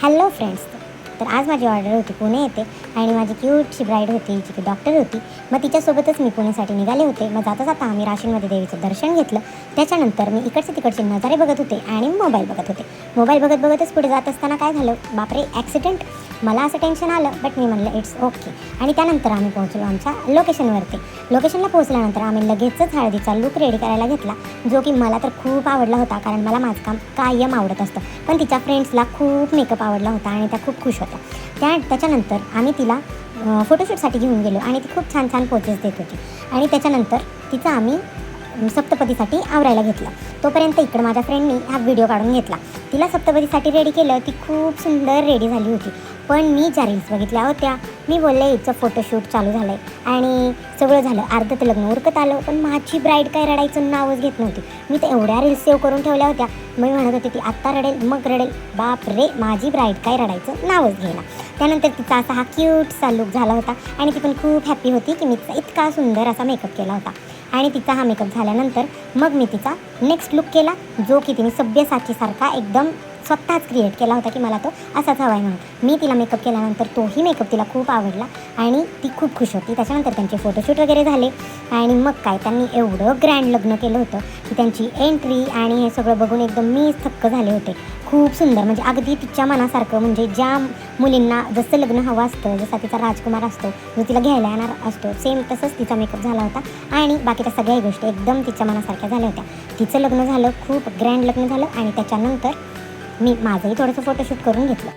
Hello friends. तर आज माझी ऑर्डर होती पुणे येते आणि माझी क्यूटशी ब्राईड होती जी की डॉक्टर होती. मग तिच्यासोबतच मी पुण्यासाठी निघाले होते. मग जाता जाता आम्ही राशीनमध्ये देवीचं दर्शन घेतलं. त्याच्यानंतर मी इकडचे तिकडचे नजारे बघत होते आणि मोबाईल बघत होते. मोबाईल बघत बघतच पुढे जात असताना काय झालं, बापरे ॲक्सिडेंट. मला असं टेन्शन आलं, बट मी म्हणलं इट्स ओके. आणि त्यानंतर आम्ही पोहोचलो आमच्या लोकेशनवरती. लोकेशनला पोहोचल्यानंतर आम्ही लगेचच हळदीचा लूक रेडी करायला घेतला, जो की मला तर खूप आवडला होता, कारण मला माझं काम कायम आवडत असतं. पण तिच्या फ्रेंड्सला खूप मेकअप आवडला होता आणि त्या खूप खुश होत्या. त्याच्यानंतर आम्ही तिला फोटोशूटसाठी घेऊन गेलो आणि ती खूप छान छान पोचेस देत होती. आणि त्याच्यानंतर तिचा आम्ही सप्तपदीसाठी आवरायला घेतलं. तोपर्यंत इकडं माझ्या फ्रेंडनी हा व्हिडिओ काढून घेतला. तिला सप्तपदीसाठी रेडी केलं. ती खूप सुंदर रेडी झाली होती. पण मी ज्या रील्स बघितल्या होत्या, मी बोलले हिचं फोटोशूट चालू झालं आहे आणि सगळं झालं, अर्ध तर लग्न उरकत आलं, पण माझी ब्राईड काय रडायचं नावच घेत नव्हती. मी तर एवढ्या रील्स सेव्ह करून ठेवल्या होत्या. मी म्हणत होते ती आत्ता रडेल मग रडेल. बाप रे, माझी ब्राईड काय रडायचं नावच घेईना. त्यानंतर तिचा असा हा क्यूटसा लुक झाला होता आणि ती पण खूप हॅप्पी होती की मी तिचा इतका सुंदर असा मेकअप केला होता. आणि तिचा हा मेकअप झाल्यानंतर मग मी तिचा नेक्स्ट लुक केला, जो की तिने सभ्यसाचीसारखा एकदम स्वतःच क्रिएट केला होता की मला तो असाच हवा आहे म्हणून. मी तिला मेकअप केल्यानंतर तोही मेकअप तिला खूप आवडला आणि ती खूप खुश होती. त्याच्यानंतर त्यांचे फोटोशूट वगैरे झाले आणि मग काय, त्यांनी एवढं ग्रँड लग्न केलं होतं की त्यांची एंट्री आणि हे सगळं बघून एकदम मीच थक्क झाले होते. खूप सुंदर, म्हणजे अगदी तिच्या मनासारखं, म्हणजे ज्या मुलींना जसं लग्न हवं असतं, जसा तिचा राजकुमार असतो जो तिला घ्यायला येणार असतो, सेम तसंच तिचा मेकअप झाला होता आणि बाकीच्या सगळ्याही गोष्टी एकदम तिच्या मनासारख्या झाल्या होत्या. तिचं लग्न झालं, खूप ग्रँड लग्न झालं आणि त्याच्यानंतर मी माझंही थोडंसं फोटोशूट करून घेतलं.